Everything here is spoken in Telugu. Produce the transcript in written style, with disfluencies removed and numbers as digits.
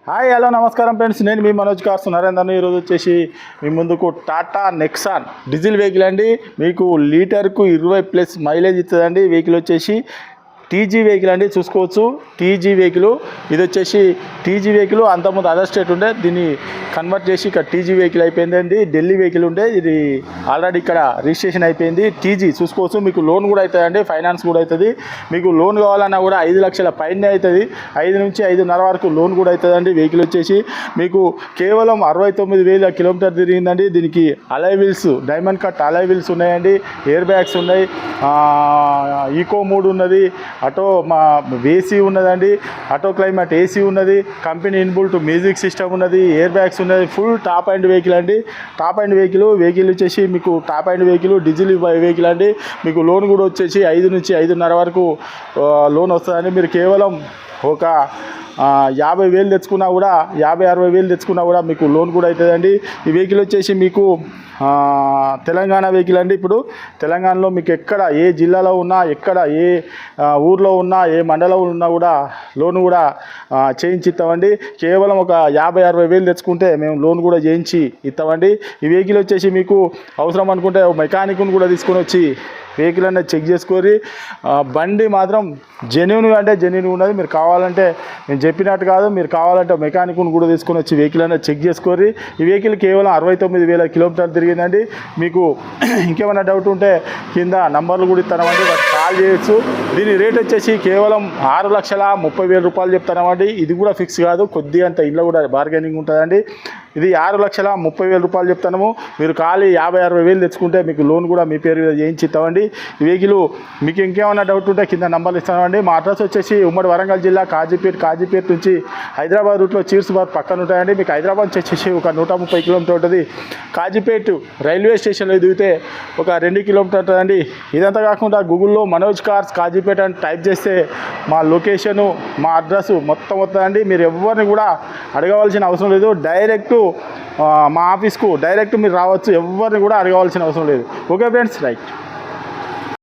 హాయ్ హలో నమస్కారం ఫ్రెండ్స్, నేను మీ మనోజ్ కార్స్ నరేందర్ని. ఈరోజు వచ్చేసి మీ ముందుకు టాటా నెక్సాన్ డీజిల్ వెహికల్ అండి. మీకు లీటర్కు 20+ మైలేజ్ ఇస్తుందండి. వెహికల్ వచ్చేసి టీజీ వెహికల్ అండి. చూసుకోవచ్చు టీజీ వెహికల్. ఇది వచ్చేసి టీజీ వెహికల్. అంతకుముందు అదర్ స్టేట్ ఉండే, దీన్ని కన్వర్ట్ చేసి ఇక్కడ టీజీ వెహికల్ అయిపోయిందండి. ఢిల్లీ వెహికల్ ఉండే, ఇది ఆల్రెడీ ఇక్కడ రిజిస్ట్రేషన్ అయిపోయింది. టీజీ చూసుకోవచ్చు. మీకు లోన్ కూడా అవుతుందండి, ఫైనాన్స్ కూడా అవుతుంది. మీకు లోన్ కావాలన్నా కూడా 5 లక్షల పైనే అవుతుంది. 5 నుంచి 5.5 వరకు లోన్ కూడా అవుతుందండి. వెహికల్ వచ్చేసి మీకు కేవలం 69,000 కిలోమీటర్ తిరిగిందండి. దీనికి alloy wheels, diamond cut alloy wheels ఉన్నాయండి. ఎయిర్ బ్యాగ్స్ ఉన్నాయి, ఈకో మోడ్ ఉన్నది, ఆటో ఏసీ ఉన్నదండి, ఆటో క్లైమేట్ ఏసీ ఉన్నది, కంపెనీ ఇన్బుల్ట్ మ్యూజిక్ సిస్టమ్ ఉన్నది, ఎయిర్ బ్యాగ్స్ ఉన్నది. ఫుల్ టాప్ అండ్ వెహికల్ అండి. టాప్ అండ్ వెహికల్ వచ్చేసి మీకు top and vehicle diesel vehicle అండి. మీకు లోన్ కూడా వచ్చేసి 5 నుంచి 5.5 వరకు లోన్ వస్తుందండి. మీరు కేవలం ఒక 50,000 తెచ్చుకున్నా కూడా, 50-60,000 తెచ్చుకున్నా కూడా మీకు లోన్ కూడా అవుతుందండి. ఈ వెహికల్ వచ్చేసి మీకు తెలంగాణ వెహికల్ అండి. ఇప్పుడు తెలంగాణలో మీకు ఎక్కడ ఏ జిల్లాలో ఉన్నా, ఎక్కడ ఏ ఊర్లో ఉన్నా, ఏ మండలంలో ఉన్నా కూడా లోన్ కూడా చేయించి ఇస్తామండి. కేవలం ఒక 50-60,000 తెచ్చుకుంటే మేము లోన్ కూడా చేయించి ఇస్తామండి. ఈ వెహికల్ వచ్చేసి మీకు అవసరం అనుకుంటే మెకానిక్ను కూడా తీసుకొని వచ్చి వెహికల్ అనేది చెక్ చేసుకొని, బండి మాత్రం జెన్యూన్గా అంటే జెన్యూన్గా ఉన్నది. మీరు కావాలంటే నేను చెప్పినట్టు కాదు, మీరు కావాలంటే మెకానిక్ను కూడా తీసుకొని వచ్చి వెహికల్ అనేది చెక్ చేసుకొని. ఈ వెహికల్ కేవలం 69,000 కిలోమీటర్లు తిరిగిందండి. మీకు ఇంకేమైనా డౌట్ ఉంటే కింద నంబర్లు కూడా ఇస్తామండి, వాటికి కాల్ చేయొచ్చు. దీని రేట్ వచ్చేసి కేవలం 6,30,000 రూపాయలు చెప్తామండి. ఇది కూడా ఫిక్స్ కాదు, కొద్దిగా అంత ఇంట్లో కూడా బార్గెనింగ్ ఉంటుందండి. ఇది 6,30,000 రూపాయలు చెప్తాము. మీరు ఖాళీ 50-60,000 తెచ్చుకుంటే మీకు లోన్ కూడా మీ పేరు మీద చేయించి ఇస్తామండి. ఈ వెహికల్ మీకు ఇంకేమైనా డౌట్ ఉంటే కింద నంబర్లు ఇస్తామండి. మా అడ్రస్ వచ్చేసి ఉమ్మడి వరంగల్ జిల్లా కాజీపేట నుంచి హైదరాబాద్ రూట్లో చీర్స్బాద్ పక్కన ఉంటాయండి. మీకు హైదరాబాద్ వచ్చేసి ఒక 130 కిలోమీటర్ ఉంటుంది. కాజీపేట రైల్వే స్టేషన్లో దిగితే ఒక 2 కిలోమీటర్ ఉంటుందండి. ఇదంతా కాకుండా గూగుల్లో మనోజ్ కార్స్ కాజీపేట అని టైప్ చేస్తే మా లొకేషను, మా అడ్రస్ మొత్తం వస్తుందండి. మీరు ఎవరిని కూడా అడగవలసిన అవసరం లేదు. డైరెక్ట్ మా ఆఫీస్కు డైరెక్ట్ మీరు రావచ్చు. ఎవరిని కూడా అడగవలసిన అవసరం లేదు. Okay friends, right.